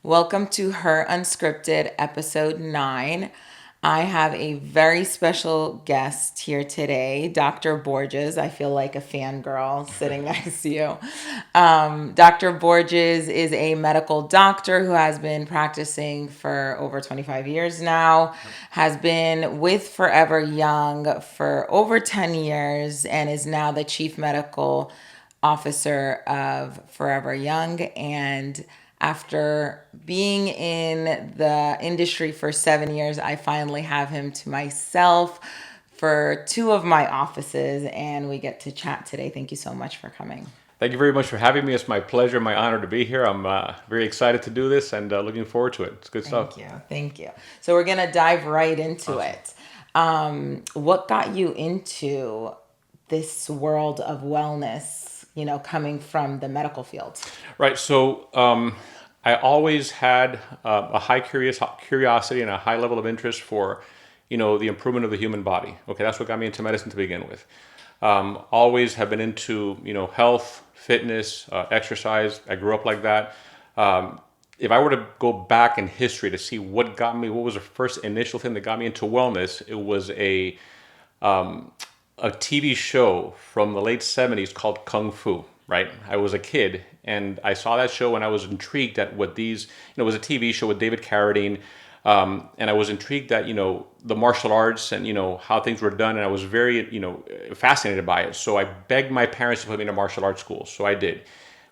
Welcome to Her Unscripted, episode 9. I have a very special guest here today, Dr. Borges. I feel like a fangirl sitting next to you. Dr. Borges is a medical doctor who has been practicing for over 25 years now, has been with Forever Young for over 10 years, and is now the chief medical officer of Forever Young. And after being in the industry for 7 years, I finally have him to myself for two of my offices, and we get to chat today. Thank you so much for coming. Thank you very much for having me. It's my pleasure, my honor to be here. I'm very excited to do this and looking forward to it. It's good stuff. Thank you. Thank you. So we're going to dive right into it. What got you into this world of wellness, coming from the medical field? Right. So I always had a high curiosity and a high level of interest for, the improvement of the human body. Okay, that's what got me into medicine to begin with. Always have been into, health, fitness, exercise. I grew up like that. If I were to go back in history to see what was the first initial thing that got me into wellness, it was a TV show from the late 70s called Kung Fu, right? I was a kid and I saw that show and I was intrigued at what it was a TV show with David Carradine. And I was intrigued at, the martial arts and, how things were done. And I was very, fascinated by it. So I begged my parents to put me in a martial arts school. So I did.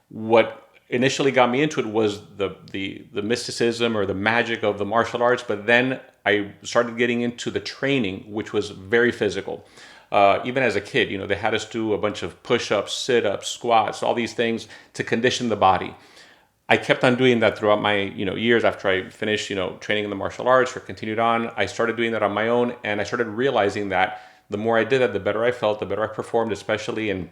What initially got me into it was the mysticism or the magic of the martial arts. But then I started getting into the training, which was very physical. Even as a kid, they had us do a bunch of push-ups, sit-ups, squats, all these things to condition the body. I kept on doing that throughout my, years after I finished, training in the martial arts or continued on. I started doing that on my own, and I started realizing that the more I did that, the better I felt, the better I performed, especially in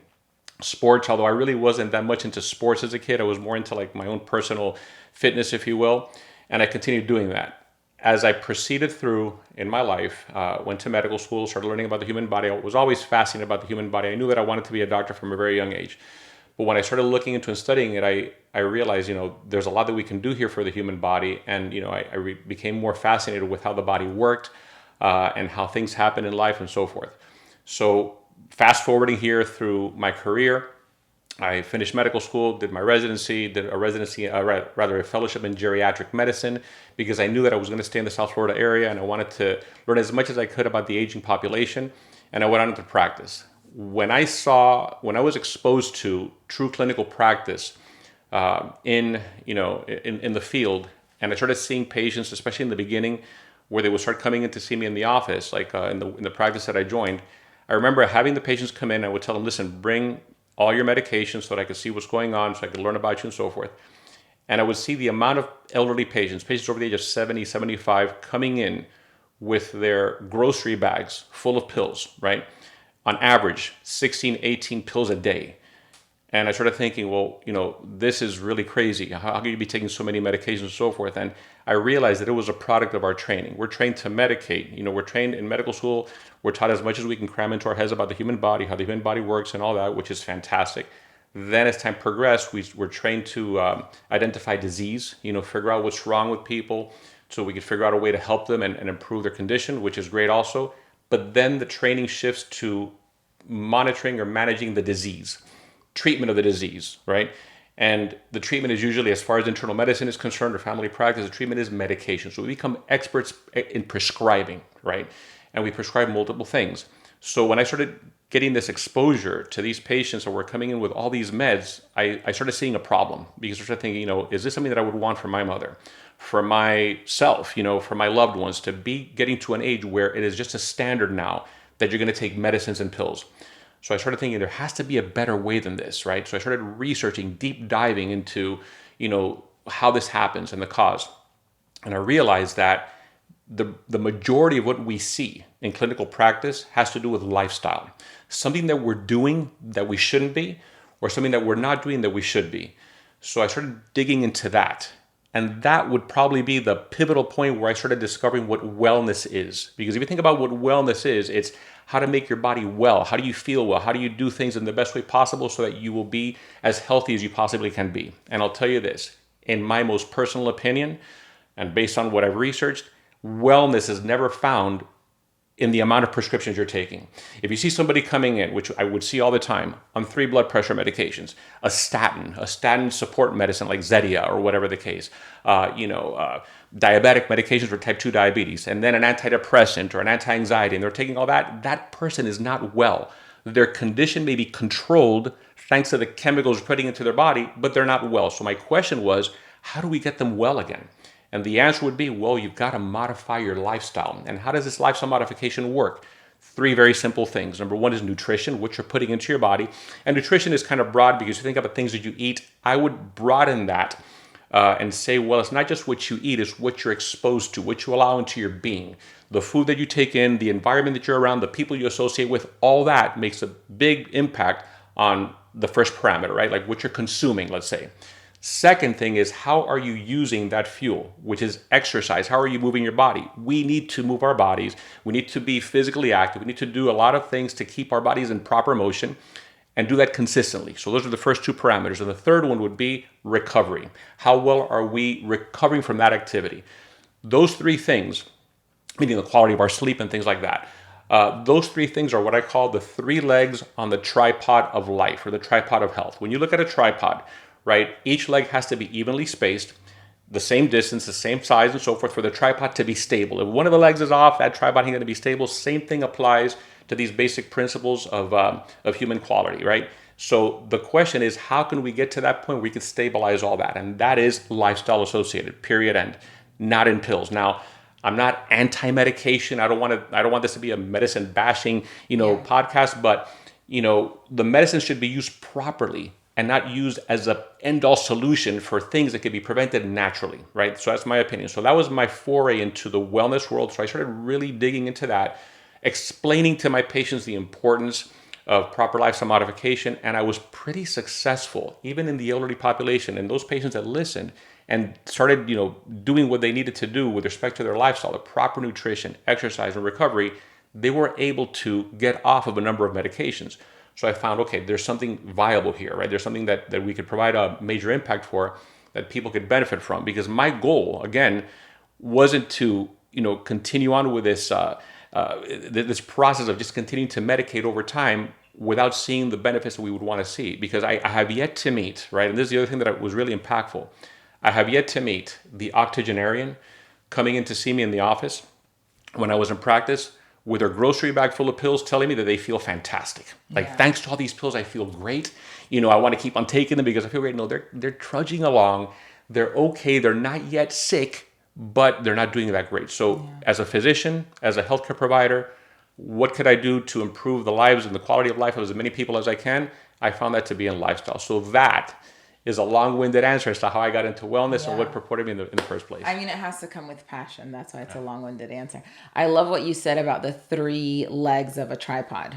sports. Although I really wasn't that much into sports as a kid, I was more into like my own personal fitness, if you will, and I continued doing that. As I proceeded through in my life, went to medical school, started learning about the human body. I was always fascinated about the human body. I knew that I wanted to be a doctor from a very young age. But when I started looking into and studying it, I realized, there's a lot that we can do here for the human body. And, I became more fascinated with how the body worked and how things happen in life and so forth. So fast forwarding here through my career, I finished medical school, did my residency, rather a fellowship in geriatric medicine, because I knew that I was going to stay in the South Florida area and I wanted to learn as much as I could about the aging population. And I went on into practice. When I was exposed to true clinical practice in the field, and I started seeing patients, especially in the beginning, where they would start coming in to see me in the office, like in the practice that I joined. I remember having the patients come in. I would tell them, "Listen, bring all your medications so that I could see what's going on, so I could learn about you and so forth." And I would see the amount of elderly patients over the age of 70, 75, coming in with their grocery bags full of pills, right? On average, 16, 18 pills a day. And I started thinking, well, this is really crazy. How can you be taking so many medications and so forth? And I realized that it was a product of our training. We're trained to medicate. We're trained in medical school. We're taught as much as we can cram into our heads about the human body, how the human body works and all that, which is fantastic. Then as time progressed, we're trained to identify disease, figure out what's wrong with people so we can figure out a way to help them and improve their condition, which is great also. But then the training shifts to monitoring or managing the disease, treatment of the disease, right? And the treatment is usually, as far as internal medicine is concerned or family practice, the treatment is medication. So we become experts in prescribing, right? And we prescribe multiple things. So when I started getting this exposure to these patients that were coming in with all these meds, I started seeing a problem, because I started thinking, is this something that I would want for my mother, for myself, for my loved ones, to be getting to an age where it is just a standard now that you're going to take medicines and pills. So I started thinking there has to be a better way than this, right? So I started researching, deep diving into, how this happens and the cause. And I realized that the majority of what we see in clinical practice has to do with lifestyle. Something that we're doing that we shouldn't be, or something that we're not doing that we should be. So I started digging into that. And that would probably be the pivotal point where I started discovering what wellness is. Because if you think about what wellness is, it's how to make your body well. How do you feel well? How do you do things in the best way possible so that you will be as healthy as you possibly can be? And I'll tell you this, in my most personal opinion, and based on what I've researched, wellness is never found in the amount of prescriptions you're taking. If you see somebody coming in, which I would see all the time, on 3 blood pressure medications, a statin support medicine like Zetia or whatever the case, diabetic medications for type 2 diabetes, and then an antidepressant or an anti-anxiety, and they're taking all that, that person is not well. Their condition may be controlled thanks to the chemicals you're putting into their body, but they're not well. So my question was, how do we get them well again? And the answer would be, well, you've got to modify your lifestyle. And how does this lifestyle modification work? 3 very simple things. Number 1 is nutrition, what you're putting into your body. And nutrition is kind of broad because you think about things that you eat. I would broaden that and say, well, it's not just what you eat, it's what you're exposed to, what you allow into your being. The food that you take in, the environment that you're around, the people you associate with, all that makes a big impact on the first parameter, right? Like what you're consuming, let's say. Second thing is, how are you using that fuel, which is exercise? How are you moving your body? We need to move our bodies. We need to be physically active. We need to do a lot of things to keep our bodies in proper motion and do that consistently. So those are the first 2 parameters. And the third one would be recovery. How well are we recovering from that activity? Those 3 things, meaning the quality of our sleep and things like that, those 3 things are what I call the 3 legs on the tripod of life, or the tripod of health. When you look at a tripod, right, each leg has to be evenly spaced, the same distance, the same size, and so forth for the tripod to be stable. If one of the legs is off, that tripod ain't going to be stable. Same thing applies to these basic principles of human quality, right? So the question is, how can we get to that point where we can stabilize all that? And that is lifestyle associated, period, end, not in pills. Now, I'm not anti-medication. I don't want this to be a medicine bashing, podcast, but the medicine should be used properly and not used as a end-all solution for things that could be prevented naturally, right? So that's my opinion. So that was my foray into the wellness world. So I started really digging into that, explaining to my patients the importance of proper lifestyle modification, and I was pretty successful, even in the elderly population, and those patients that listened and started, doing what they needed to do with respect to their lifestyle, the proper nutrition, exercise, and recovery, they were able to get off of a number of medications. So I found, okay, there's something viable here, right? There's something that we could provide a major impact for, that people could benefit from. Because my goal, again, wasn't to, continue on with this this process of just continuing to medicate over time without seeing the benefits that we would want to see. Because I have yet to meet, right? And this is the other thing that was really impactful. I have yet to meet the octogenarian coming in to see me in the office when I was in practice with their grocery bag full of pills, telling me that they feel fantastic. Like, thanks to all these pills, I feel great. I want to keep on taking them because I feel great. No, they're trudging along. They're okay. They're not yet sick, but they're not doing that great. So as a physician, as a healthcare provider, what could I do to improve the lives and the quality of life of as many people as I can? I found that to be in lifestyle. So that is a long-winded answer as to how I got into wellness and what purported me in the first place. I mean, it has to come with passion. That's why it's a long-winded answer. I love what you said about the 3 legs of a tripod.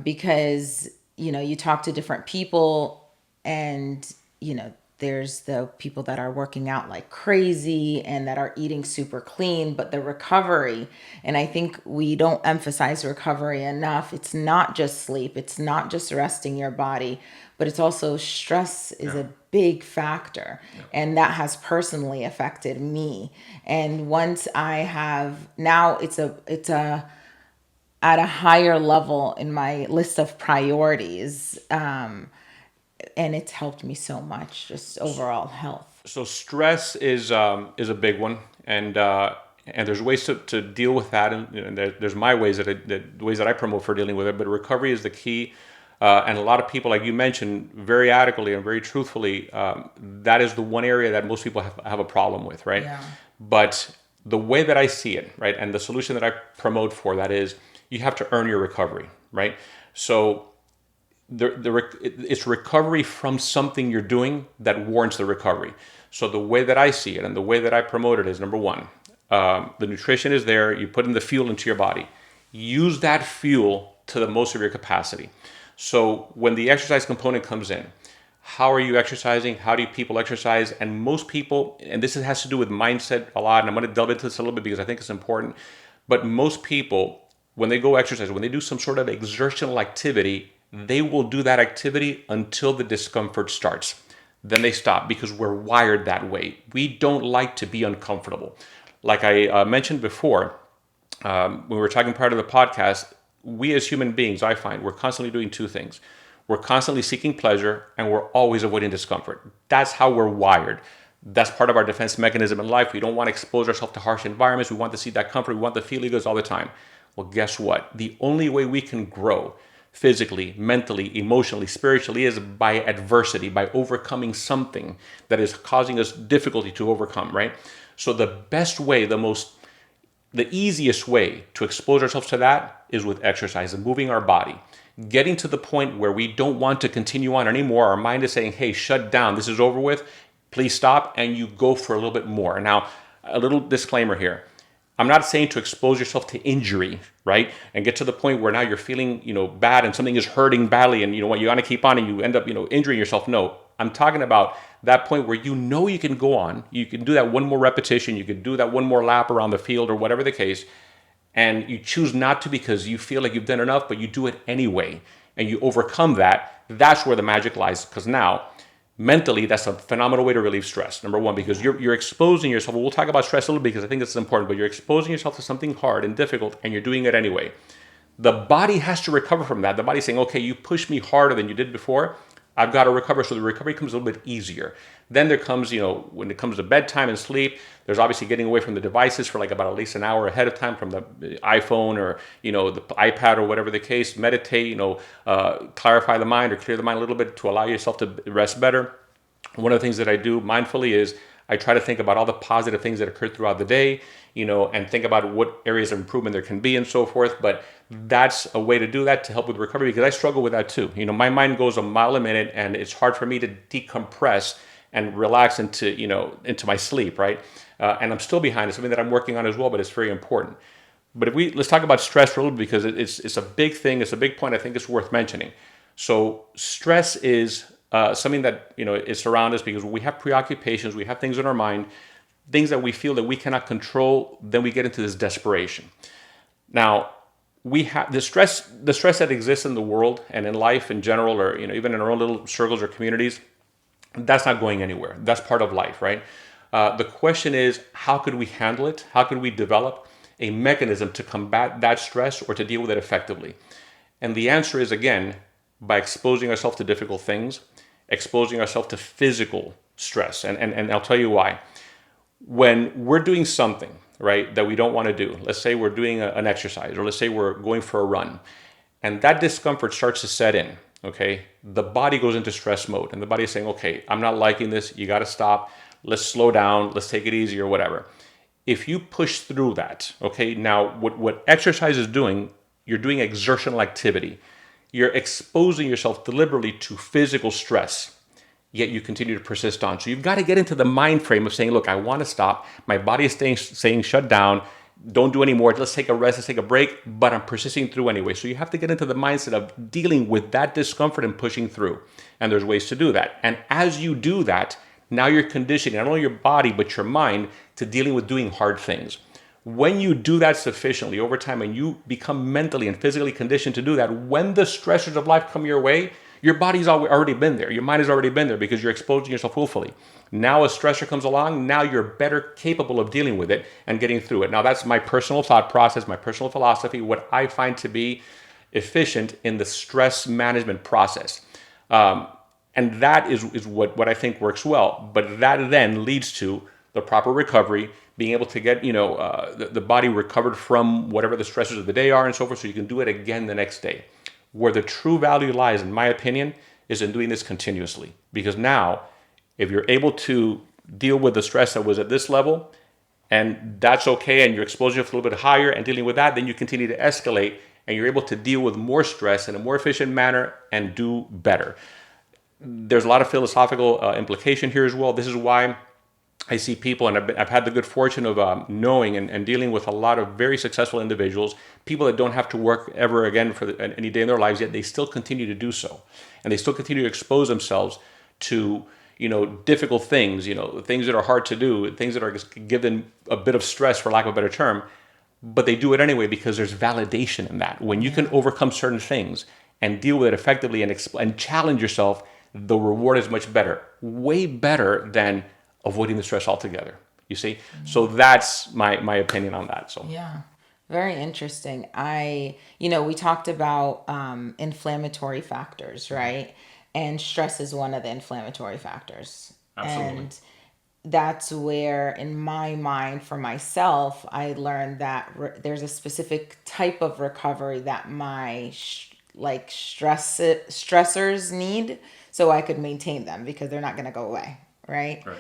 Because, you talk to different people and, there's the people that are working out like crazy and that are eating super clean, but the recovery, and I think we don't emphasize recovery enough. It's not just sleep. It's not just resting your body, but it's also stress is a big factor. And that has personally affected me. And once I have, now it's at a higher level in my list of priorities. And it's helped me so much, just overall health. So stress is a big one, and there's ways to deal with that, and there's my ways the ways that I promote for dealing with it. But recovery is the key, and a lot of people, like you mentioned, very adequately and very truthfully, that is the one area that most people have a problem with, right? Yeah. But the way that I see it, right, and the solution that I promote for that is you have to earn your recovery, right? So it's recovery from something you're doing that warrants the recovery. So the way that I see it and the way that I promote it is, number 1, the nutrition is there. You put in the fuel into your body. Use that fuel to the most of your capacity. So when the exercise component comes in, how are you exercising? How do people exercise? And most people, and this has to do with mindset a lot, and I'm going to delve into this a little bit because I think it's important, but most people, when they go exercise, when they do some sort of exertional activity, they will do that activity until the discomfort starts. then they stop because we're wired that way. We don't like to be uncomfortable. Like I mentioned before, when we were talking prior to the podcast, we as human beings, I find, we're constantly doing two things. We're constantly seeking pleasure and we're always avoiding discomfort. That's how we're wired. That's part of our defense mechanism in life. We don't want to expose ourselves to harsh environments. We want to see that comfort. We want the feeling goods all the time. Well, guess what? The only way we can grow physically, mentally, emotionally, spiritually is by adversity, by overcoming something that is causing us difficulty to overcome, right? So the best way, the easiest way to expose ourselves to that is with exercise and moving our body. Getting to the point where we don't want to continue on anymore. Our mind is saying, hey, shut down. This is over with. Please stop. And you go for a little bit more. Now, a little disclaimer here. I'm not saying to expose yourself to injury, right? And get to the point where now you're feeling, bad and something is hurting badly and you want to keep on and you end up, injuring yourself. No, I'm talking about that point where you can go on. You can do that one more repetition. You can do that one more lap around the field or whatever the case. And you choose not to because you feel like you've done enough, but you do it anyway. And you overcome that. That's where the magic lies. Because now, mentally, that's a phenomenal way to relieve stress. Number one, because you're exposing yourself. We'll talk about stress a little bit because I think it's important, but you're exposing yourself to something hard and difficult and you're doing it anyway. The body has to recover from that. The body's saying, okay, you pushed me harder than you did before. I've got to recover. So the recovery comes a little bit easier. Then there comes, when it comes to bedtime and sleep, there's obviously getting away from the devices for like about at least an hour ahead of time from the iPhone or, the iPad or whatever the case. Meditate, clarify the mind or clear the mind a little bit to allow yourself to rest better. One of the things that I do mindfully is I try to think about all the positive things that occurred throughout the day, and think about what areas of improvement there can be and so forth. But that's a way to do that to help with recovery because I struggle with that too. My mind goes a mile a minute and it's hard for me to decompress and relax into my sleep, right? And I'm still behind. It's something that I'm working on as well, but it's very important. But let's talk about stress for a little bit because it's a big thing. It's a big point. I think it's worth mentioning. So stress is something that is around us because we have preoccupations, we have things in our mind, things that we feel that we cannot control. Then we get into this desperation. Now we have the stress that exists in the world and in life in general, or even in our own little circles or communities. That's not going anywhere. That's part of life, right? The question is, how could we handle it? How could we develop a mechanism to combat that stress or to deal with it effectively? And the answer is, again, by exposing ourselves to difficult things, exposing ourselves to physical stress. And I'll tell you why. When we're doing something, right, that we don't want to do, let's say we're doing an exercise, or let's say we're going for a run, and that discomfort starts to set in, okay, the body goes into stress mode, and the body is saying, okay, I'm not liking this, you got to stop, let's slow down, let's take it easy or whatever. If you push through that, okay, now what exercise is doing, you're doing exertional activity. You're exposing yourself deliberately to physical stress, yet you continue to persist on. So you've got to get into the mind frame of saying, look, I want to stop. My body is saying shut down. Don't do any more. Let's take a rest. Let's take a break. But I'm persisting through anyway. So you have to get into the mindset of dealing with that discomfort and pushing through. And there's ways to do that. And as you do that, now you're conditioning not only your body, but your mind to dealing with doing hard things. When you do that sufficiently over time and you become mentally and physically conditioned to do that, when the stressors of life come your way, your body's already been there. Your mind has already been there because you're exposing yourself willfully. Now a stressor comes along, now you're better capable of dealing with it and getting through it. Now that's my personal thought process, my personal philosophy, what I find to be efficient in the stress management process. And that is what I think works well. But that then leads to the proper recovery, being able to get the body recovered from whatever the stressors of the day are and so forth, so you can do it again the next day. Where the true value lies, in my opinion, is in doing this continuously. Because now, if you're able to deal with the stress that was at this level, and that's okay, and you're exposing yourself a little bit higher and dealing with that, then you continue to escalate, and you're able to deal with more stress in a more efficient manner and do better. There's a lot of philosophical implication here as well. This is why I see people, and I've had the good fortune of knowing and dealing with a lot of very successful individuals, people that don't have to work ever again for any day in their lives, yet they still continue to do so. And they still continue to expose themselves to, difficult things, things that are hard to do, things that are given a bit of stress, for lack of a better term, but they do it anyway because there's validation in that. When you can overcome certain things and deal with it effectively and challenge yourself, the reward is much better, way better than avoiding the stress altogether. You see? So that's my opinion on that. So Yeah. Very interesting. We talked about inflammatory factors, right? And stress is one of the inflammatory factors. absolutely. And that's where, in my mind, for myself, I learned that there's a specific type of recovery that my stressors need, so I could maintain them because they're not going to go away, right? Right.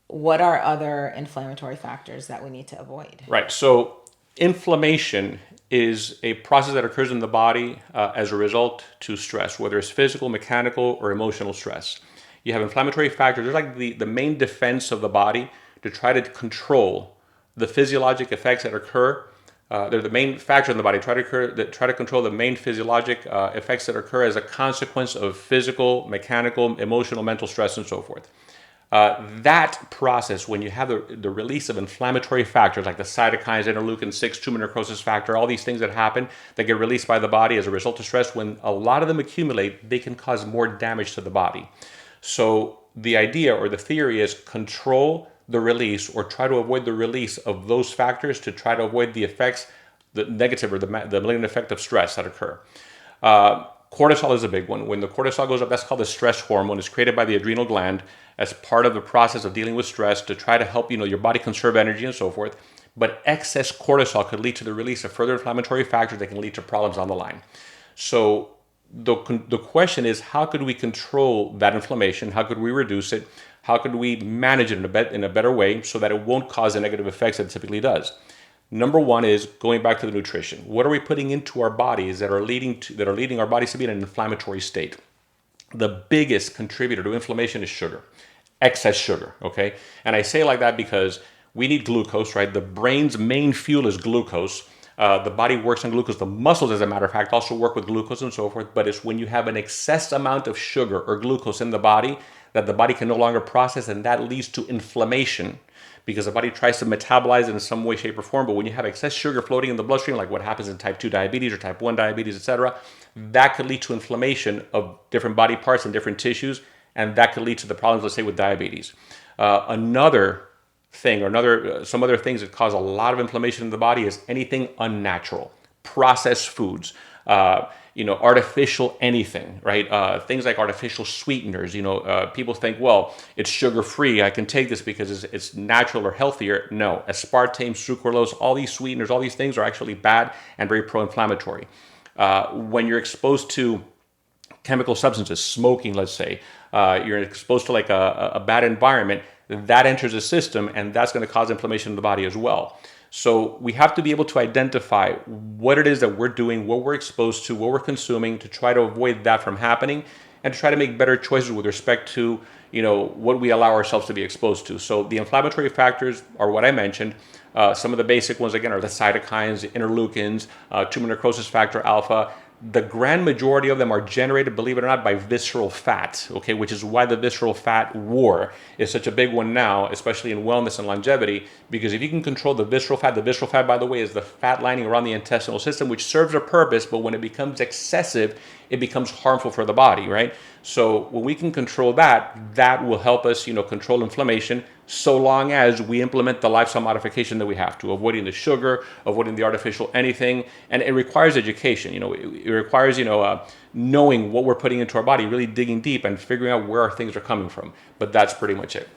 What are other inflammatory factors that we need to avoid? Right. So inflammation is a process that occurs in the body as a result to stress, whether it's physical, mechanical, or emotional stress. You have inflammatory factors. They're like the main defense of the body to try to control the physiologic effects that occur. They're the main factor in the body. Try to control the main physiologic effects that occur as a consequence of physical, mechanical, emotional, mental stress, and so forth. That process, when you have the release of inflammatory factors like the cytokines, interleukin 6, tumor necrosis factor, all these things that happen that get released by the body as a result of stress, when a lot of them accumulate, they can cause more damage to the body. So the idea or the theory is control the release or try to avoid the release of those factors to try to avoid the effects, the negative or the malignant effect of stress that occur. Cortisol is a big one. When the cortisol goes up, that's called the stress hormone. It's created by the adrenal gland as part of the process of dealing with stress to try to help your body conserve energy and so forth. But excess cortisol could lead to the release of further inflammatory factors that can lead to problems on the line. So the question is, how could we control that inflammation? How could we reduce it? How could we manage it in a better way so that it won't cause the negative effects that it typically does? Number one is going back to the nutrition. What are we putting into our bodies that are leading our bodies to be in an inflammatory state? The biggest contributor to inflammation is sugar, excess sugar. Okay, and I say it like that because we need glucose, right? The brain's main fuel is glucose. The body works on glucose. The muscles, as a matter of fact, also work with glucose and so forth. But it's when you have an excess amount of sugar or glucose in the body that the body can no longer process, and that leads to inflammation because the body tries to metabolize it in some way, shape, or form. But when you have excess sugar floating in the bloodstream, like what happens in type 2 diabetes or type 1 diabetes, etc., that could lead to inflammation of different body parts and different tissues, and that could lead to the problems, let's say, with diabetes. Another thing, or some other things that cause a lot of inflammation in the body is anything unnatural, processed foods, artificial anything, right? Things like artificial sweeteners. People think, well, it's sugar-free. I can take this because it's natural or healthier. No, aspartame, sucralose, all these sweeteners, all these things are actually bad and very pro-inflammatory. When you're exposed to chemical substances, smoking, let's say, you're exposed to like a bad environment, that enters the system, and that's going to cause inflammation in the body as well. So we have to be able to identify what it is that we're doing, what we're exposed to, what we're consuming to try to avoid that from happening and to try to make better choices with respect to, what we allow ourselves to be exposed to. So the inflammatory factors are what I mentioned. Some of the basic ones, again, are the cytokines, the interleukins, tumor necrosis factor alpha. The grand majority of them are generated, believe it or not, by visceral fat, okay, which is why the visceral fat war is such a big one now, especially in wellness and longevity, because if you can control the visceral fat, by the way, is the fat lining around the intestinal system, which serves a purpose, but when it becomes excessive, it becomes harmful for the body, right? So when we can control that, that will help us, control inflammation, so long as we implement the lifestyle modification that we have to, avoiding the sugar, avoiding the artificial anything. And it requires education. It requires, knowing what we're putting into our body, really digging deep and figuring out where our things are coming from. But that's pretty much it.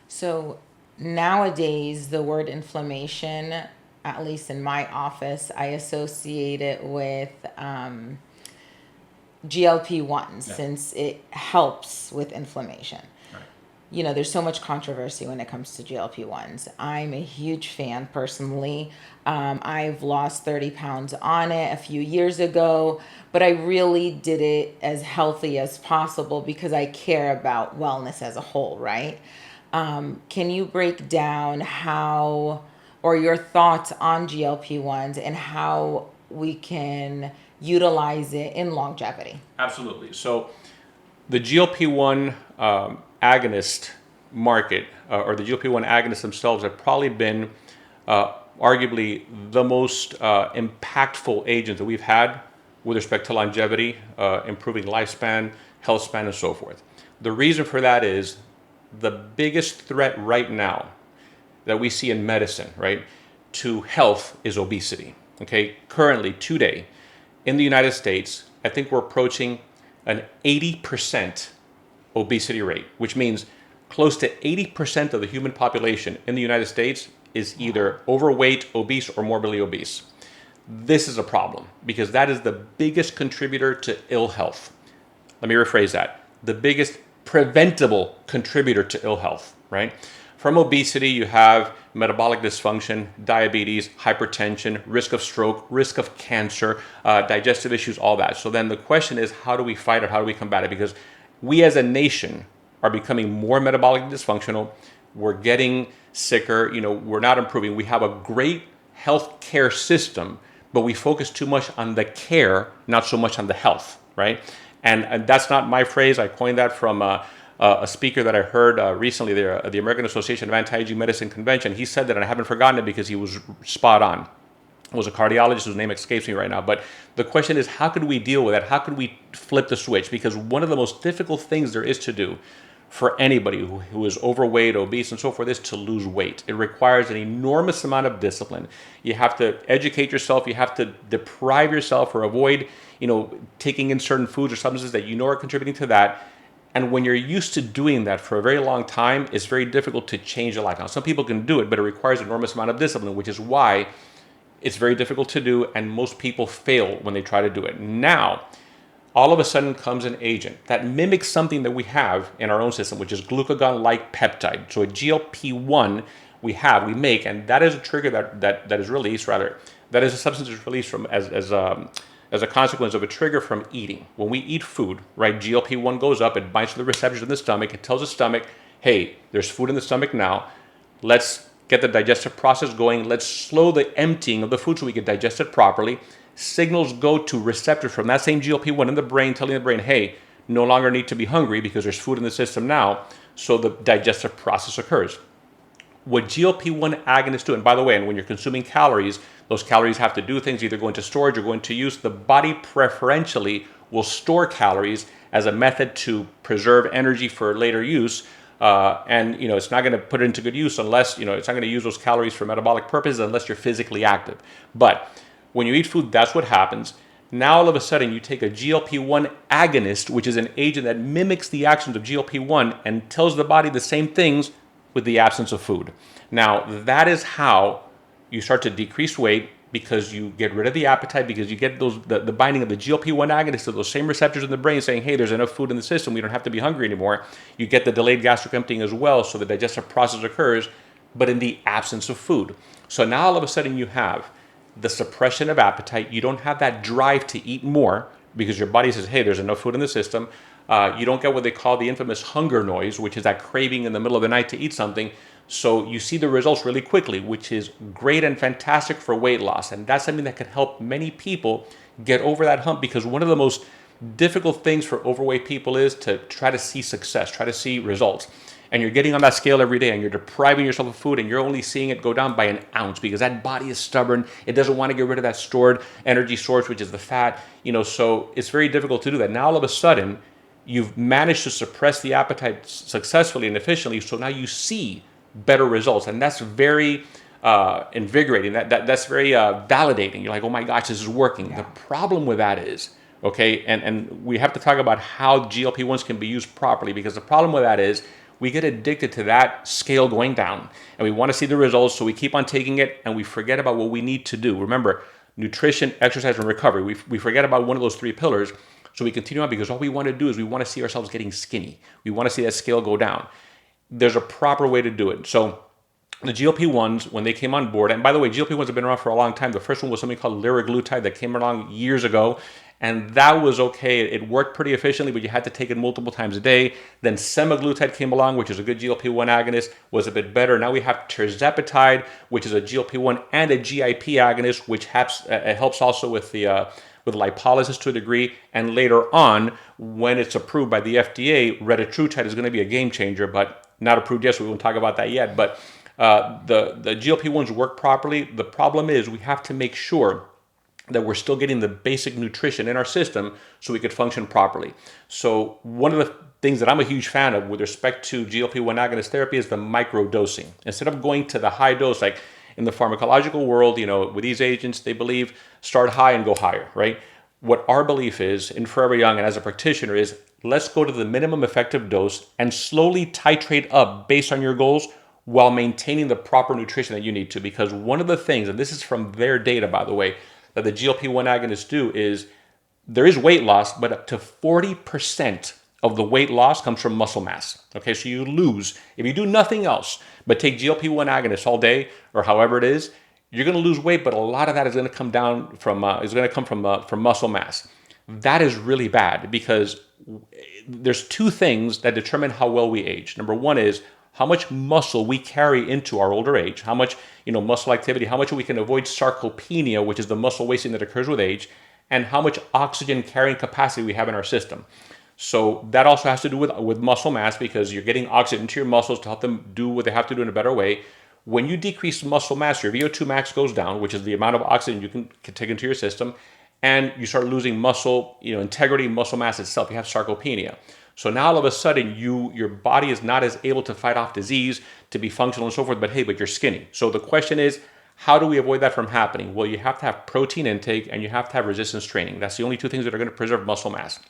So nowadays, the word inflammation, at least in my office, I associate it with GLP-1s, since it helps with inflammation. There's so much controversy when it comes to GLP-1s. I'm a huge fan personally. I've lost 30 pounds on it a few years ago, but I really did it as healthy as possible because I care about wellness as a whole, right? Can you break down how, or your thoughts on GLP-1s and how we can utilize it in longevity? Absolutely. So the GLP-1 agonist market, or the GLP-1 agonists themselves, have probably been arguably the most impactful agent that we've had with respect to longevity, improving lifespan, health span, and so forth. The reason for that is the biggest threat right now that we see in medicine, right, to health is obesity. Okay, currently, today, in the United States, I think we're approaching an 80% obesity rate, which means close to 80% of the human population in the United States is either overweight, obese, or morbidly obese. This is a problem because that is the biggest contributor to ill health. Let me rephrase that. The biggest preventable contributor to ill health, right? From obesity, you have metabolic dysfunction, diabetes, hypertension, risk of stroke, risk of cancer, digestive issues, all that. So then the question is, how do we fight it? How do we combat it? Because we as a nation are becoming more metabolically dysfunctional. We're getting sicker. We're not improving. We have a great health care system, but we focus too much on the care, not so much on the health, right? And that's not my phrase. I coined that from a speaker that I heard recently there, the American Association of Anti-Aging Medicine Convention. He said that, and I haven't forgotten it because he was spot on. It was a cardiologist whose name escapes me right now. But the question is, how could we deal with that? How could we flip the switch? Because one of the most difficult things there is to do for anybody who is overweight, obese, and so forth is to lose weight. It requires an enormous amount of discipline. You have to educate yourself. You have to deprive yourself or avoid, taking in certain foods or substances that are contributing to that. And when you're used to doing that for a very long time, it's very difficult to change your life. Now, some people can do it, but it requires an enormous amount of discipline, which is why it's very difficult to do, and most people fail when they try to do it. Now, all of a sudden comes an agent that mimics something that we have in our own system, which is glucagon-like peptide. So a GLP-1 we make, and that is a trigger that is released, that is a substance that's released from as a consequence of a trigger from eating. When we eat food, right, GLP-1 goes up, it binds to the receptors in the stomach, it tells the stomach, hey, there's food in the stomach now, let's get the digestive process going, let's slow the emptying of the food so we can digest it properly. Signals go to receptors from that same GLP-1 in the brain, telling the brain, hey, no longer need to be hungry because there's food in the system now, so the digestive process occurs. What GLP-1 agonists do, and by the way, and when you're consuming calories, those calories have to do things, either go into storage or go into use. The body preferentially will store calories as a method to preserve energy for later use. And it's not going to put it into good use unless, it's not going to use those calories for metabolic purposes unless you're physically active. But when you eat food, that's what happens. Now, all of a sudden, you take a GLP-1 agonist, which is an agent that mimics the actions of GLP-1 and tells the body the same things with the absence of food. Now, that is how you start to decrease weight, because you get rid of the appetite, because you get the binding of the GLP-1 agonist to those same receptors in the brain saying, hey, there's enough food in the system, we don't have to be hungry anymore. You get the delayed gastric emptying as well, so the digestive process occurs, but in the absence of food. So now all of a sudden you have the suppression of appetite. You don't have that drive to eat more because your body says, hey, there's enough food in the system. You don't get what they call the infamous hunger noise, which is that craving in the middle of the night to eat something. So you see the results really quickly, which is great and fantastic for weight loss. And that's something that can help many people get over that hump, because one of the most difficult things for overweight people is to try to see success, try to see results. And you're getting on that scale every day and you're depriving yourself of food and you're only seeing it go down by an ounce because that body is stubborn. It doesn't want to get rid of that stored energy source, which is the fat, so it's very difficult to do that. Now, all of a sudden, you've managed to suppress the appetite successfully and efficiently. So now you see better results. And that's very invigorating. That's very validating. You're like, oh my gosh, this is working. Yeah. The problem with that is, okay, and we have to talk about how GLP-1s can be used properly, because the problem with that is we get addicted to that scale going down and we want to see the results. So we keep on taking it and we forget about what we need to do. Remember, nutrition, exercise, and recovery. We forget about one of those three pillars. So we continue on because all we want to do is we want to see ourselves getting skinny. We want to see that scale go down. There's a proper way to do it. So the GLP-1s, when they came on board, and by the way, GLP-1s have been around for a long time. The first one was something called liraglutide that came along years ago, and that was okay. It worked pretty efficiently, but you had to take it multiple times a day. Then semaglutide came along, which is a good GLP-1 agonist, was a bit better. Now we have tirzepatide, which is a GLP-1 and a GIP agonist, which helps also with lipolysis to a degree. And later on, when it's approved by the FDA, retatrutide is going to be a game changer, but not approved yet, so we won't talk about that yet. But the GLP-1s work properly. The problem is we have to make sure that we're still getting the basic nutrition in our system so we could function properly. So one of the things that I'm a huge fan of with respect to GLP-1 agonist therapy is the micro dosing. Instead of going to the high dose, like in the pharmacological world, with these agents, they believe start high and go higher, right? What our belief is in Forever Young and as a practitioner is let's go to the minimum effective dose and slowly titrate up based on your goals while maintaining the proper nutrition that you need to. Because one of the things, and this is from their data, by the way, that the GLP-1 agonists do is there is weight loss, but up to 40% of the weight loss comes from muscle mass. Okay, so you lose, if you do nothing else but take GLP-1 agonists all day or however it is, you're going to lose weight, but a lot of that is going to come down from muscle mass. That is really bad because there's two things that determine how well we age. Number one is how much muscle we carry into our older age, how much muscle activity, how much we can avoid sarcopenia, which is the muscle wasting that occurs with age, and how much oxygen carrying capacity we have in our system. So that also has to do with muscle mass because you're getting oxygen into your muscles to help them do what they have to do in a better way. When you decrease muscle mass, your VO2 max goes down, which is the amount of oxygen you can take into your system, and you start losing muscle, integrity, muscle mass itself. You have sarcopenia. So now all of a sudden, your body is not as able to fight off disease, to be functional and so forth, but you're skinny. So the question is, how do we avoid that from happening? Well, you have to have protein intake and you have to have resistance training. That's the only two things that are going to preserve muscle mass.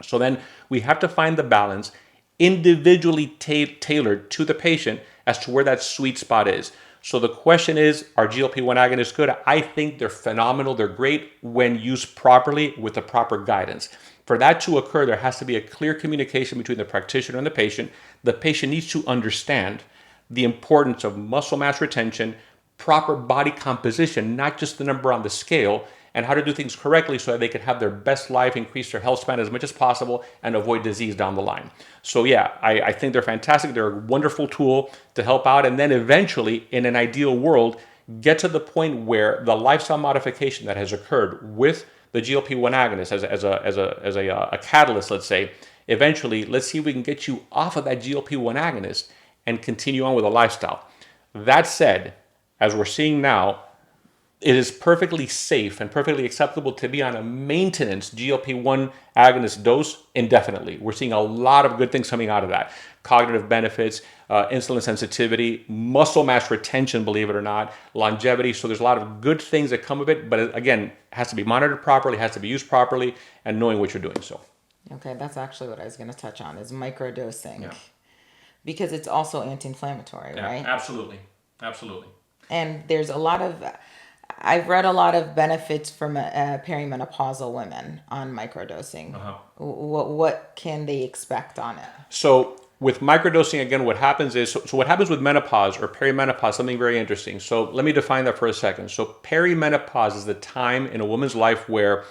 So then we have to find the balance individually tailored to the patient as to where that sweet spot is. So the question is, are GLP-1 agonists good? I think they're phenomenal. They're great when used properly with the proper guidance. For that to occur, there has to be a clear communication between the practitioner and the patient. The patient needs to understand the importance of muscle mass retention, proper body composition, not just the number on the scale, and how to do things correctly so that they can have their best life, increase their health span as much as possible, and avoid disease down the line. So yeah, I think they're fantastic. They're a wonderful tool to help out. And then eventually, in an ideal world, get to the point where the lifestyle modification that has occurred with the GLP-1 agonist as a catalyst, let's say, eventually, let's see if we can get you off of that GLP-1 agonist and continue on with a lifestyle. That said, as we're seeing now, it is perfectly safe and perfectly acceptable to be on a maintenance GLP-1 agonist dose indefinitely. We're seeing a lot of good things coming out of that. Cognitive benefits, insulin sensitivity, muscle mass retention, believe it or not, longevity. So there's a lot of good things that come of it. But again, it has to be monitored properly, has to be used properly, and knowing what you're doing. So, okay, that's actually what I was going to touch on is microdosing. Yeah. Because it's also anti-inflammatory, Yeah, right? absolutely. Absolutely. And there's I've read a lot of benefits from perimenopausal women on microdosing. What can they expect on it? So with microdosing, again, what happens is, so what happens with menopause or perimenopause, something very interesting. So let me define that for a second. So perimenopause is the time in a woman's life where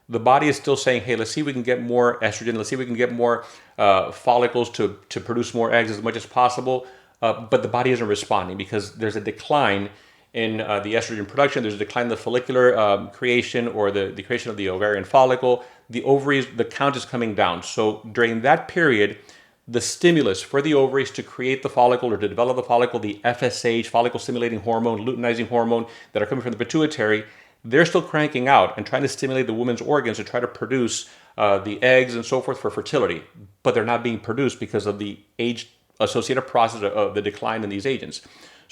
the body is still saying, hey, let's see if we can get more estrogen. Let's see if we can get more follicles to produce more eggs as much as possible. But the body isn't responding because there's a decline in the estrogen production. There's a decline in the follicular creation or the creation of the ovarian follicle. The ovaries, the count is coming down. So during that period, the stimulus for the ovaries to create the follicle or to develop the follicle, the FSH, follicle stimulating hormone, luteinizing hormone that are coming from the pituitary, they're still cranking out and trying to stimulate the woman's organs to try to produce the eggs and so forth for fertility. But they're not being produced because of the age-associated process of the decline in these agents.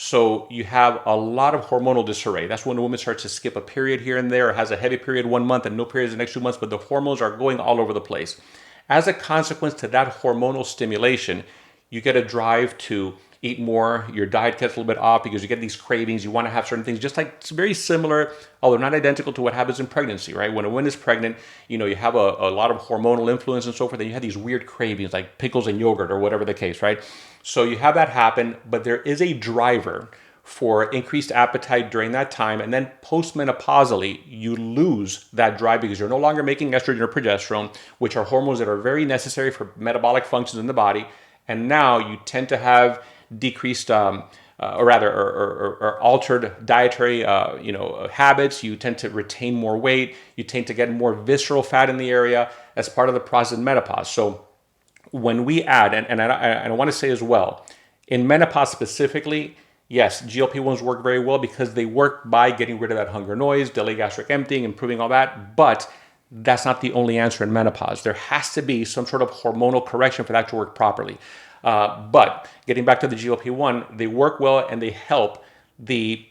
So you have a lot of hormonal disarray. That's when a woman starts to skip a period here and there, has a heavy period 1 month and no periods the next 2 months, but the hormones are going all over the place. As a consequence to that hormonal stimulation, you get a drive to eat more, your diet gets a little bit off because you get these cravings, you want to have certain things, just like it's very similar, although not identical to what happens in pregnancy, right? When a woman is pregnant, you have a lot of hormonal influence and so forth, and you have these weird cravings like pickles and yogurt or whatever the case, right? So you have that happen, but there is a driver for increased appetite during that time, and then postmenopausally, you lose that drive because you're no longer making estrogen or progesterone, which are hormones that are very necessary for metabolic functions in the body, and now you tend to have decreased or altered dietary habits. You tend to retain more weight. You tend to get more visceral fat in the area as part of the process of menopause. So when we add, and I want to say as well, in menopause specifically, Yes, GLP-1s work very well because they work by getting rid of that hunger noise, delay gastric emptying, improving all that. But that's not the only answer in menopause. There has to be some sort of hormonal correction for that to work properly. But getting back to the GLP-1, they work well and they help the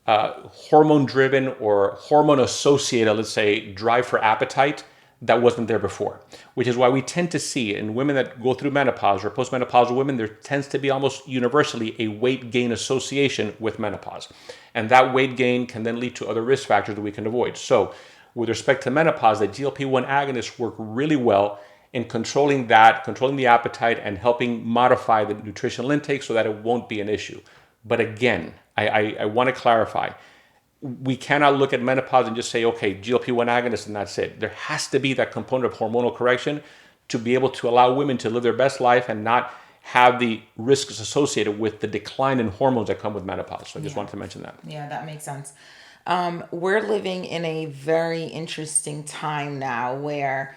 hormone-driven or hormone-associated, let's say, drive for appetite that wasn't there before, which is why we tend to see in women that go through menopause or postmenopausal women, there tends to be almost universally a weight gain association with menopause. And that weight gain can then lead to other risk factors that we can avoid. So with respect to menopause, the GLP-1 agonists work really well in controlling that, controlling the appetite and helping modify the nutritional intake so that it won't be an issue. But again, I want to clarify, we cannot look at menopause and just say, okay, GLP-1 agonist and that's it. There has to be that component of hormonal correction to be able to allow women to live their best life and not have the risks associated with the decline in hormones that come with menopause. So I just wanted to mention that. Yeah, that makes sense. We're living in a very interesting time now where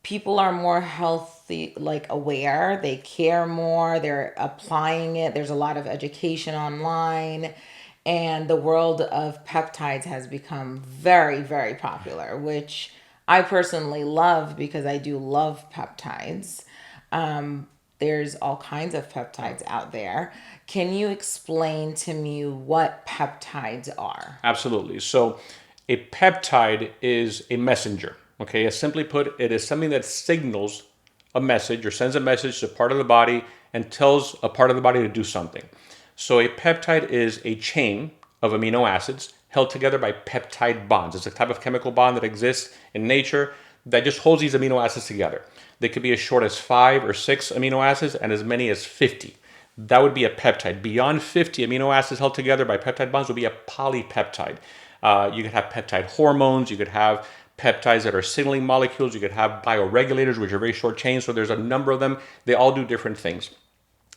people are more healthy, like aware, they care more, they're applying it. There's a lot of education online, and the world of peptides has become very, very popular, which I personally love because I do love peptides. There's all kinds of peptides out there. Can you explain to me what peptides are? Absolutely. So a peptide is a messenger. Okay, as simply put, it is something that signals a message or sends a message to a part of the body and tells a part of the body to do something. So a peptide is a chain of amino acids held together by peptide bonds. It's a type of chemical bond that exists in nature that just holds these amino acids together. They could be as short as 5 or 6 amino acids and as many as 50. That would be a peptide. Beyond 50 amino acids held together by peptide bonds would be a polypeptide. You could have peptide hormones. You could have peptides that are signaling molecules. You could have bioregulators, which are very short chains. So there's a number of them. They all do different things.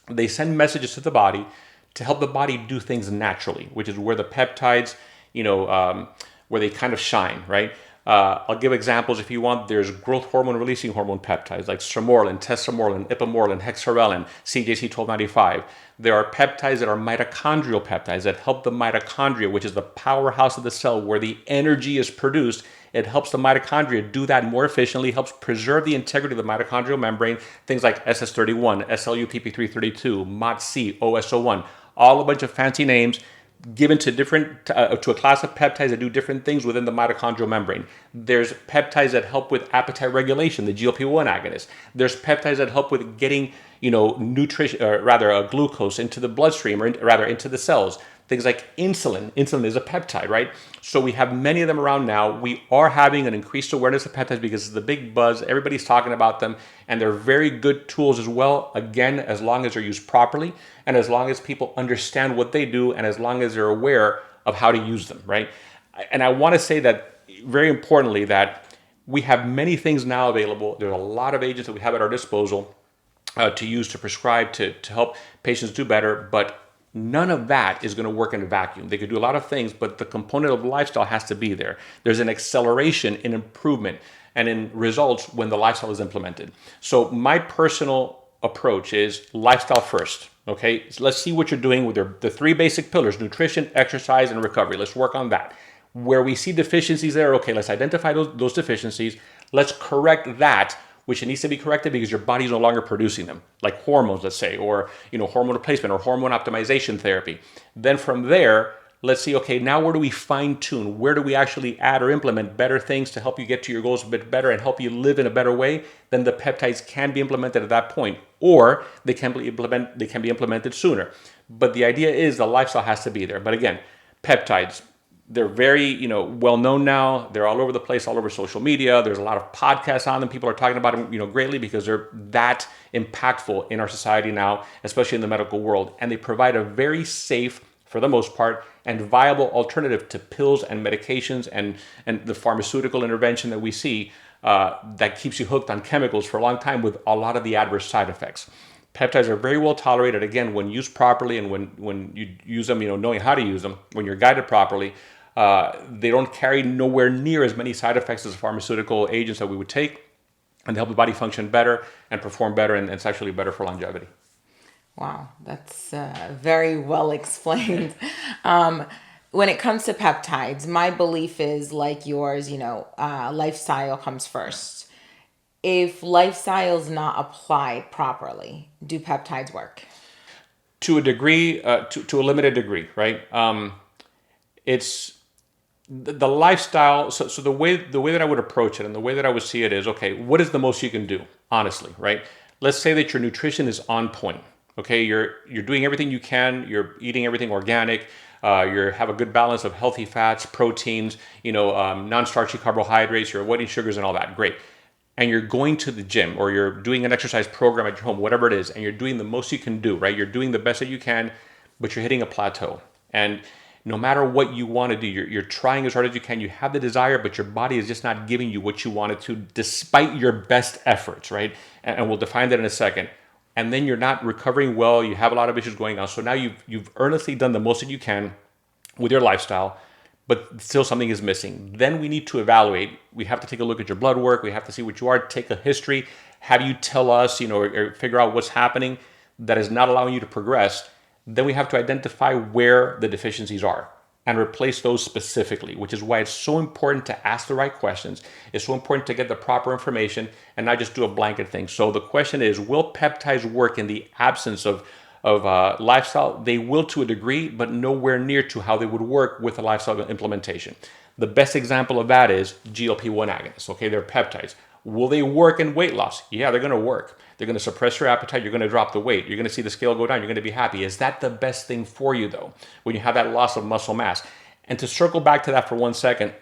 They send messages to the body to help the body do things naturally, which is where the peptides, where they kind of shine, right? I'll give examples if you want. There's growth hormone releasing hormone peptides like stromorelin, tesamorelin, ipamorelin, hexarelin, CJC1295. There are peptides that are mitochondrial peptides that help the mitochondria, which is the powerhouse of the cell where the energy is produced. It helps the mitochondria do that more efficiently, helps preserve the integrity of the mitochondrial membrane. Things like SS31, SLUPP332, MOTC, OSO1, all a bunch of fancy names given to to a class of peptides that do different things within the mitochondrial membrane. There's peptides that help with appetite regulation, the GLP-1 agonist. There's peptides that help with getting, nutrition, or rather, glucose into the bloodstream, or into the cells. Things like insulin. Insulin is a peptide, right? So we have many of them around now. We are having an increased awareness of peptides because it's the big buzz. Everybody's talking about them, and they're very good tools as well. Again, as long as they're used properly, and as long as people understand what they do, and as long as they're aware of how to use them, right? And I want to say that very importantly that we have many things now available. There's a lot of agents that we have at our disposal to use, to prescribe, to help patients do better, but none of that is going to work in a vacuum. They could do a lot of things, but the component of lifestyle has to be there. There's an acceleration in improvement and in results when the lifestyle is implemented. So my personal approach is lifestyle first. Okay, so let's see what you're doing with the 3 basic pillars: nutrition, exercise, and recovery. Let's work on that. Where we see deficiencies there, okay, let's identify those deficiencies. Let's correct that which needs to be corrected because your body's no longer producing them, like hormones, let's say, or hormone replacement or hormone optimization therapy. Then from there, let's see, okay, now where do we fine tune? Where do we actually add or implement better things to help you get to your goals a bit better and help you live in a better way? Then the peptides can be implemented at that point, or they can be implemented sooner. But the idea is the lifestyle has to be there. But again, peptides, they're very, well known now. They're all over the place, all over social media. There's a lot of podcasts on them. People are talking about them, greatly because they're that impactful in our society now, especially in the medical world. And they provide a very safe, for the most part, and viable alternative to pills and medications and the pharmaceutical intervention that we see that keeps you hooked on chemicals for a long time with a lot of the adverse side effects. Peptides are very well tolerated, again, when used properly and when you use them, knowing how to use them, when you're guided properly. They don't carry nowhere near as many side effects as pharmaceutical agents that we would take, and they help the body function better and perform better, and it's actually better for longevity. Wow, that's very well explained. um, when it comes to peptides, my belief is like yours, lifestyle comes first. If lifestyle is not applied properly, do peptides work? To a degree, to a limited degree, right? It's the lifestyle. So the way that I would approach it and the way that I would see it is, okay, what is the most you can do, honestly, right? Let's say that your nutrition is on point. Okay, you're doing everything you can. You're eating everything organic. You have a good balance of healthy fats, proteins, non-starchy carbohydrates. You're avoiding sugars and all that. Great. And you're going to the gym or you're doing an exercise program at your home, whatever it is, and you're doing the most you can do, right? You're doing the best that you can, but you're hitting a plateau. And no matter what you want to do, you're trying as hard as you can. You have the desire, but your body is just not giving you what you wanted to, despite your best efforts, right? And we'll define that in a second. And then you're not recovering well. You have a lot of issues going on. So now you've earnestly done the most that you can with your lifestyle, but still something is missing. Then we need to evaluate. We have to take a look at your blood work. We have to see what you are, take a history, have you tell us, or figure out what's happening that is not allowing you to progress. Then we have to identify where the deficiencies are and replace those specifically, which is why it's so important to ask the right questions. It's so important to get the proper information and not just do a blanket thing. So the question is, will peptides work in the absence of lifestyle? They will to a degree, but nowhere near to how they would work with a lifestyle implementation. The best example of that is GLP-1 agonists. Okay, they're peptides. Will they work in weight loss? Yeah, they're going to work. They're going to suppress your appetite. You're going to drop the weight. You're going to see the scale go down. You're going to be happy. Is that the best thing for you, though, when you have that loss of muscle mass? And to circle back to that for 1 second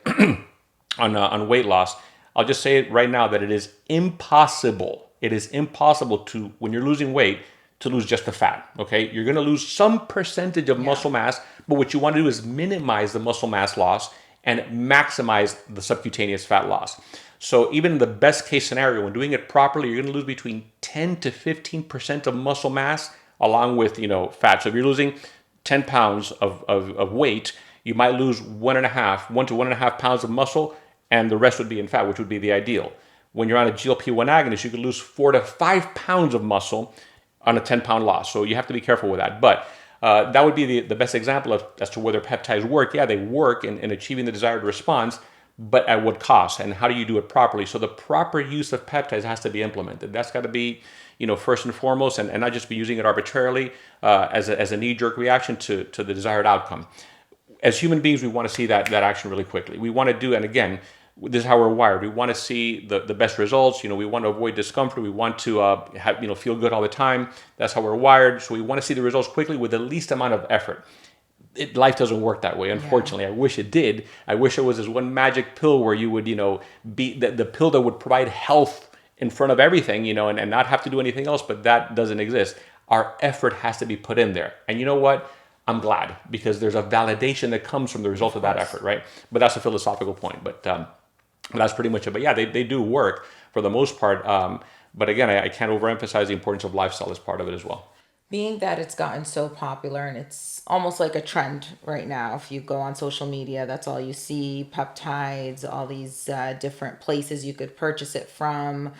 on weight loss, I'll just say it right now that it is impossible. It is impossible to, when you're losing weight, to lose just the fat. Okay, you're going to lose some percentage of muscle mass, but what you want to do is minimize the muscle mass loss and maximize the subcutaneous fat loss. So even in the best case scenario, when doing it properly, you're going to lose between 10 to 15% of muscle mass along with fat. So if you're losing 10 pounds of weight, you might lose 1 to 1.5 pounds of muscle, and the rest would be in fat, which would be the ideal. When you're on a GLP-1 agonist, you could lose 4 to 5 pounds of muscle on a 10-pound loss. So you have to be careful with that. But that would be the best example as to whether peptides work. Yeah, they work in achieving the desired response, but at what cost? And how do you do it properly? So the proper use of peptides has to be implemented. That's got to be, first and foremost, and not just be using it arbitrarily as a knee-jerk reaction to the desired outcome. As human beings, we want to see that action really quickly. We want to do, and again, this is how we're wired. We want to see the best results. We want to avoid discomfort. We want to feel good all the time. That's how we're wired. So we want to see the results quickly with the least amount of effort. Life doesn't work that way, unfortunately. Yeah. I wish it did. I wish there was this one magic pill where you would, be the pill that would provide health in front of everything, and not have to do anything else, but that doesn't exist. Our effort has to be put in there. And you know what? I'm glad, because there's a validation that comes from the result of that effort, right? But that's a philosophical point. But that's pretty much it. But yeah, they do work for the most part. But again, I can't overemphasize the importance of lifestyle as part of it as well. Being that it's gotten so popular and it's almost like a trend right now. If you go on social media, that's all you see: peptides, all these different places you could purchase it from.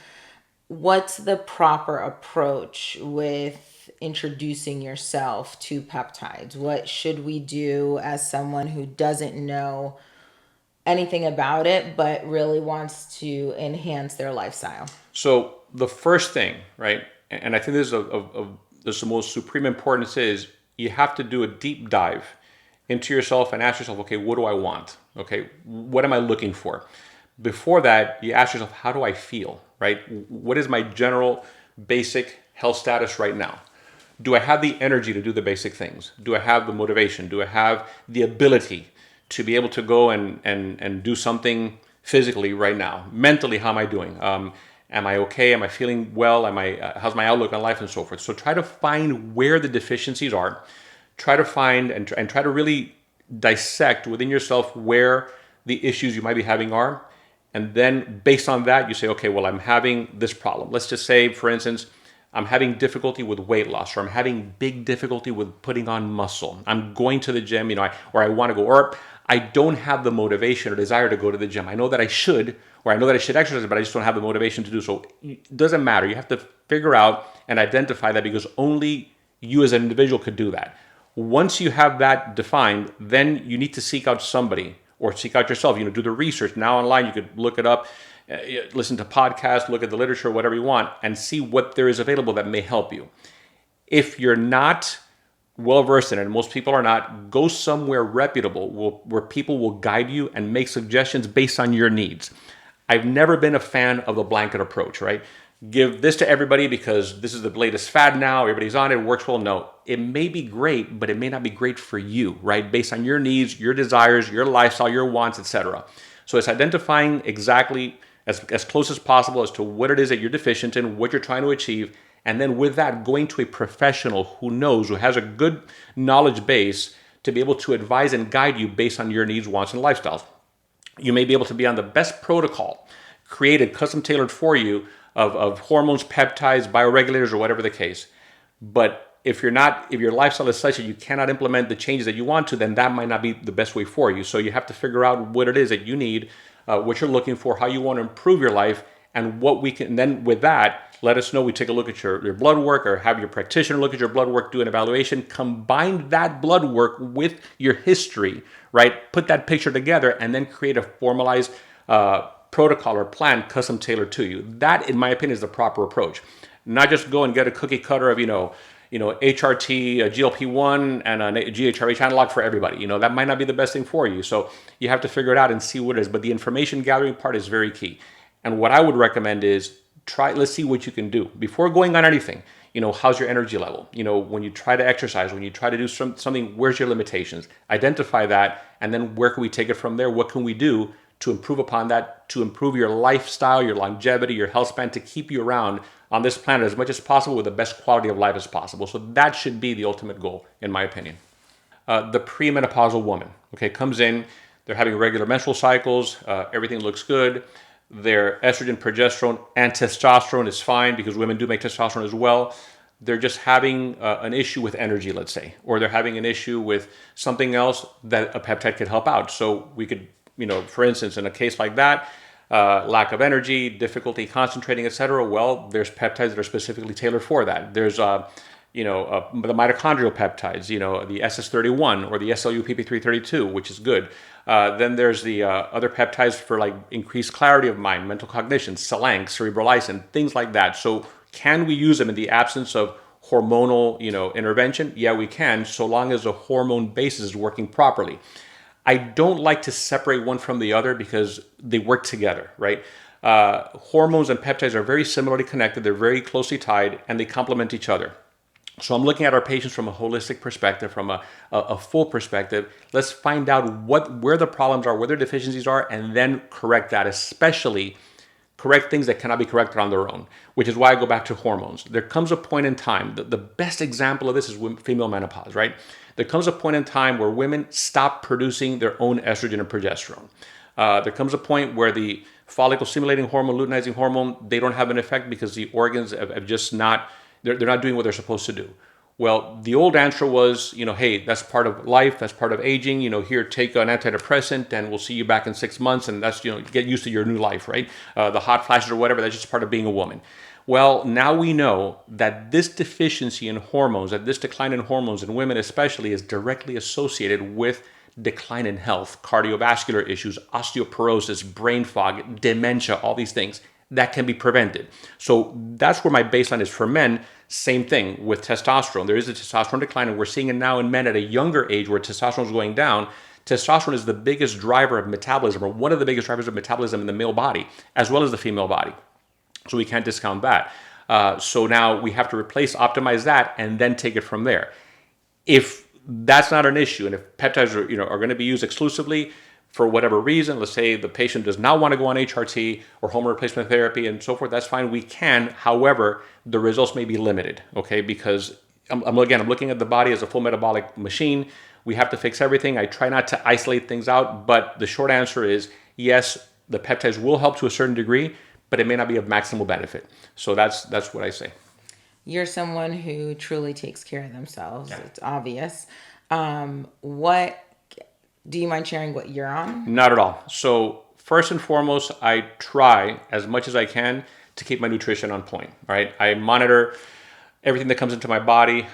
What's the proper approach with introducing yourself to peptides? What should we do as someone who doesn't know anything about it but really wants to enhance their lifestyle? So the first thing, right, and I think this is the most supreme importance, is you have to do a deep dive into yourself and ask yourself, okay, what do I want? Okay, what am I looking for? Before that, you ask yourself, how do I feel, right? What is my general basic health status right now? Do I have the energy to do the basic things? Do I have the motivation? Do I have the ability to be able to go and do something physically right now? Mentally, how am I doing? Am I okay? Am I feeling well? How's my outlook on life and so forth? So try to find where the deficiencies are. Try to find and try to really dissect within yourself where the issues you might be having are. And then based on that, you say, okay, well, I'm having this problem. Let's just say, for instance, I'm having difficulty with weight loss, or I'm having big difficulty with putting on muscle. I'm going to the gym, or I want to go, or I don't have the motivation or desire to go to the gym. I know that I should, or I know that I should exercise, but I just don't have the motivation to do so. It doesn't matter. You have to figure out and identify that, because only you as an individual could do that. Once you have that defined, then you need to seek out somebody or seek out yourself. Do the research. Now online, you could look it up, listen to podcasts, look at the literature, whatever you want, and see what there is available that may help you. If you're not well versed in it, and most people are not, go somewhere reputable where people will guide you and make suggestions based on your needs. I've never been a fan of the blanket approach, right? Give this to everybody because this is the latest fad now, everybody's on it, works well. No, it may be great, but it may not be great for you, right? Based on your needs, your desires, your lifestyle, your wants, etc. So it's identifying exactly as close as possible as to what it is that you're deficient in, what you're trying to achieve, and then with that, going to a professional who knows, who has a good knowledge base to be able to advise and guide you based on your needs, wants, and lifestyles. You may be able to be on the best protocol, created, custom tailored for you, of hormones, peptides, bioregulators, or whatever the case. But if your lifestyle is such that you cannot implement the changes that you want to, then that might not be the best way for you. So you have to figure out what it is that you need, what you're looking for, how you want to improve your life, and what we can. And then with that, let us know. We take a look at your blood work, or have your practitioner look at your blood work, do an evaluation, combine that blood work with your history, right? Put that picture together, and then create a formalized protocol or plan custom tailored to you. That, in my opinion, is the proper approach. Not just go and get a cookie cutter of, HRT, a GLP-1, and a GHRH analog for everybody. That might not be the best thing for you. So you have to figure it out and see what it is. But the information gathering part is very key. And what I would recommend is let's see what you can do before going on anything. How's your energy level? When you try to exercise, when you try to do something, where's your limitations? Identify that, and then where can we take it from there? What can we do to improve upon that, to improve your lifestyle, your longevity, your health span, to keep you around on this planet as much as possible with the best quality of life as possible. So that should be the ultimate goal, in my opinion. The premenopausal woman, comes in, they're having regular menstrual cycles, everything looks good. Their estrogen, progesterone, and testosterone is fine because women do make testosterone as well. They're just having an issue with energy, let's say, or they're having an issue with something else that a peptide could help out. So we could, for instance, in a case like that, lack of energy, difficulty concentrating, etc. Well, there's peptides that are specifically tailored for that. There's the mitochondrial peptides, the SS31 or the SLU-PP332, which is good. Then there's the other peptides for like increased clarity of mind, mental cognition, selank, cerebrolysin, things like that. So can we use them in the absence of hormonal, intervention? Yeah, we can, so long as the hormone basis is working properly. I don't like to separate one from the other because they work together, right? Hormones and peptides are very similarly connected. They're very closely tied, and they complement each other. So I'm looking at our patients from a holistic perspective, from a full perspective. Let's find out where the problems are, where their deficiencies are, and then correct that, especially correct things that cannot be corrected on their own, which is why I go back to hormones. There comes a point in time, the best example of this is female menopause, right? There comes a point in time where women stop producing their own estrogen and progesterone. There comes a point where the follicle-stimulating hormone, luteinizing hormone, they don't have an effect because the organs have just not, they're not doing what they're supposed to do. Well, the old answer was, hey, that's part of life, that's part of aging, here, take an antidepressant and we'll see you back in 6 months, and that's, get used to your new life, right? The hot flashes or whatever, that's just part of being a woman. Well, now we know that this deficiency in hormones, that this decline in hormones in women especially, is directly associated with decline in health, cardiovascular issues, osteoporosis, brain fog, dementia, all these things that can be prevented. So that's where my baseline is for men. Same thing with testosterone. There is a testosterone decline, and we're seeing it now in men at a younger age where testosterone is going down. Testosterone is the biggest driver of metabolism, or one of the biggest drivers of metabolism in the male body, as well as the female body. So we can't discount that. So now we have to optimize that, and then take it from there. If that's not an issue, and if peptides are going to be used exclusively for whatever reason, let's say the patient does not want to go on HRT or hormone replacement therapy and so forth, that's fine. We can. However, the results may be limited, because I'm looking at the body as a full metabolic machine. We have to fix everything. I try not to isolate things out, but the short answer is yes, the peptides will help to a certain degree, but it may not be of maximal benefit. So that's what I say. You're someone who truly takes care of themselves. Yeah. It's obvious. Do you mind sharing what you're on? Not at all. So first and foremost, I try as much as I can to keep my nutrition on point, right? I monitor everything that comes into my body.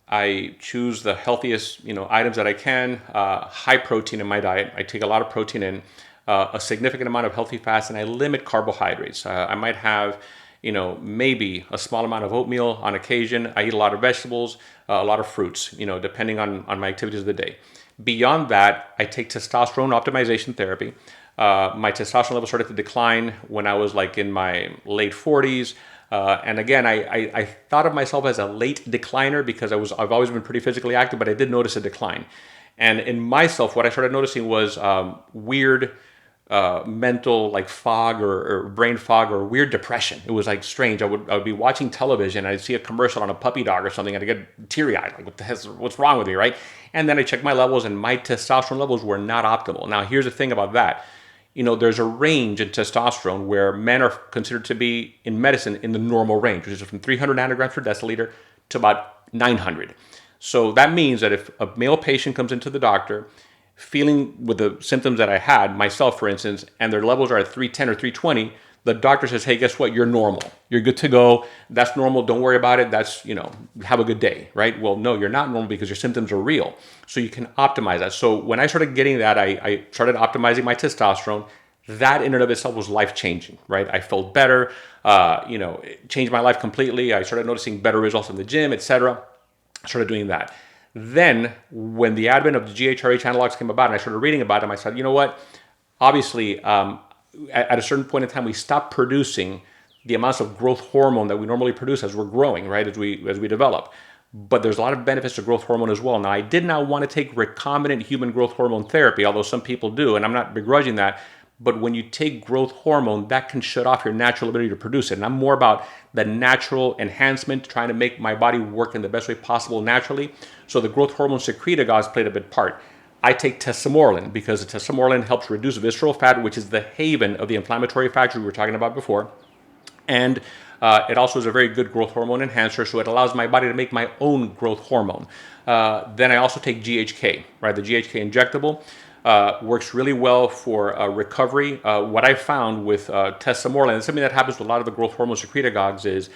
I choose the healthiest, items that I can. High protein in my diet. I take a lot of protein in, a significant amount of healthy fats, and I limit carbohydrates. I might have, maybe a small amount of oatmeal on occasion. I eat a lot of vegetables, a lot of fruits, depending on my activities of the day. Beyond that, I take testosterone optimization therapy. My testosterone level started to decline when I was like in my late 40s. And again, I thought of myself as a late decliner because I've always been pretty physically active, but I did notice a decline. And in myself, what I started noticing was weird mental like fog or brain fog or weird depression. It was like strange. I would be watching television and I'd see a commercial on a puppy dog or something and I'd get teary eyed. Like, what's wrong with me, right? And then I checked my levels and my testosterone levels were not optimal. Now, here's the thing about that. There's a range in testosterone where men are considered to be in medicine in the normal range, which is from 300 nanograms per deciliter to about 900. So that means that if a male patient comes into the doctor feeling with the symptoms that I had, myself for instance, and their levels are at 310 or 320, the doctor says, hey, guess what? You're normal. You're good to go. That's normal. Don't worry about it. That's, have a good day, right? Well, no, you're not normal because your symptoms are real. So you can optimize that. So when I started getting that, I started optimizing my testosterone. That in and of itself was life-changing, right? I felt better, it changed my life completely. I started noticing better results in the gym, etc. I started doing that. Then when the advent of the GHRH analogs came about and I started reading about them, I said, you know what? Obviously, at a certain point in time, we stop producing the amounts of growth hormone that we normally produce as we're growing, right? As we develop. But there's a lot of benefits to growth hormone as well. Now, I did not want to take recombinant human growth hormone therapy, although some people do, and I'm not begrudging that. But when you take growth hormone, that can shut off your natural ability to produce it. And I'm more about the natural enhancement, trying to make my body work in the best way possible naturally. So the growth hormone secretagogues played a big part. I take tesamorelin because the tesamorelin helps reduce visceral fat, which is the haven of the inflammatory factors we were talking about before. And it also is a very good growth hormone enhancer, so it allows my body to make my own growth hormone. Then I also take GHK, right? The GHK injectable works really well for recovery. What I found with tesamorelin, and something that happens with a lot of the growth hormone secretagogues is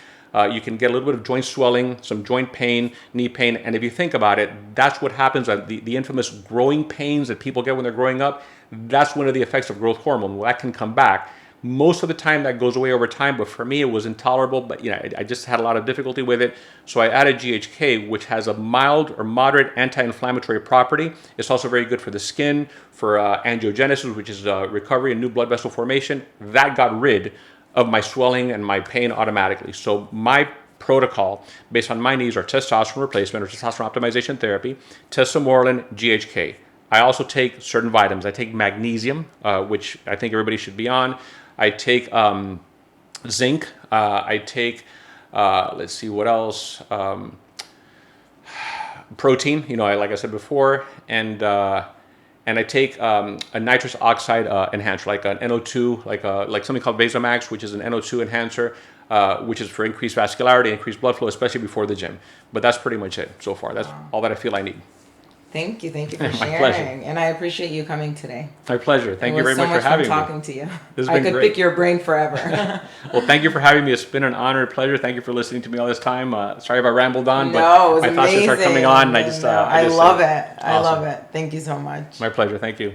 you can get a little bit of joint swelling, some joint pain, knee pain, and if you think about it, that's what happens. The infamous growing pains that people get when they're growing up, that's one of the effects of growth hormone. Well, that can come back. Most of the time that goes away over time, but for me it was intolerable, but I just had a lot of difficulty with it. So I added GHK, which has a mild or moderate anti-inflammatory property. It's also very good for the skin, for angiogenesis, which is recovery and new blood vessel formation. That got rid of my swelling and my pain automatically. So my protocol based on my needs are testosterone replacement or testosterone optimization therapy, tesamorelin, GHK. I also take certain vitamins. I take magnesium, which I think everybody should be on. I take zinc. I take, let's see, what else? Protein, like I said before. And I take a nitrous oxide enhancer, like an NO2, like something called Vasomax, which is an NO2 enhancer, which is for increased vascularity, increased blood flow, especially before the gym. But that's pretty much it so far. That's all that I feel I need. Thank you for My sharing, pleasure. and I appreciate you coming today. My pleasure. Thank you very much for having me. It was so much fun talking to you. This has I been could great. pick your brain forever. Well, thank you for having me. It's been an honor and pleasure. Thank you for listening to me all this time. Sorry if I rambled on, but No, it was my thoughts just started coming on, and I just I love it. I Awesome. love it. Thank you so much. My pleasure. Thank you.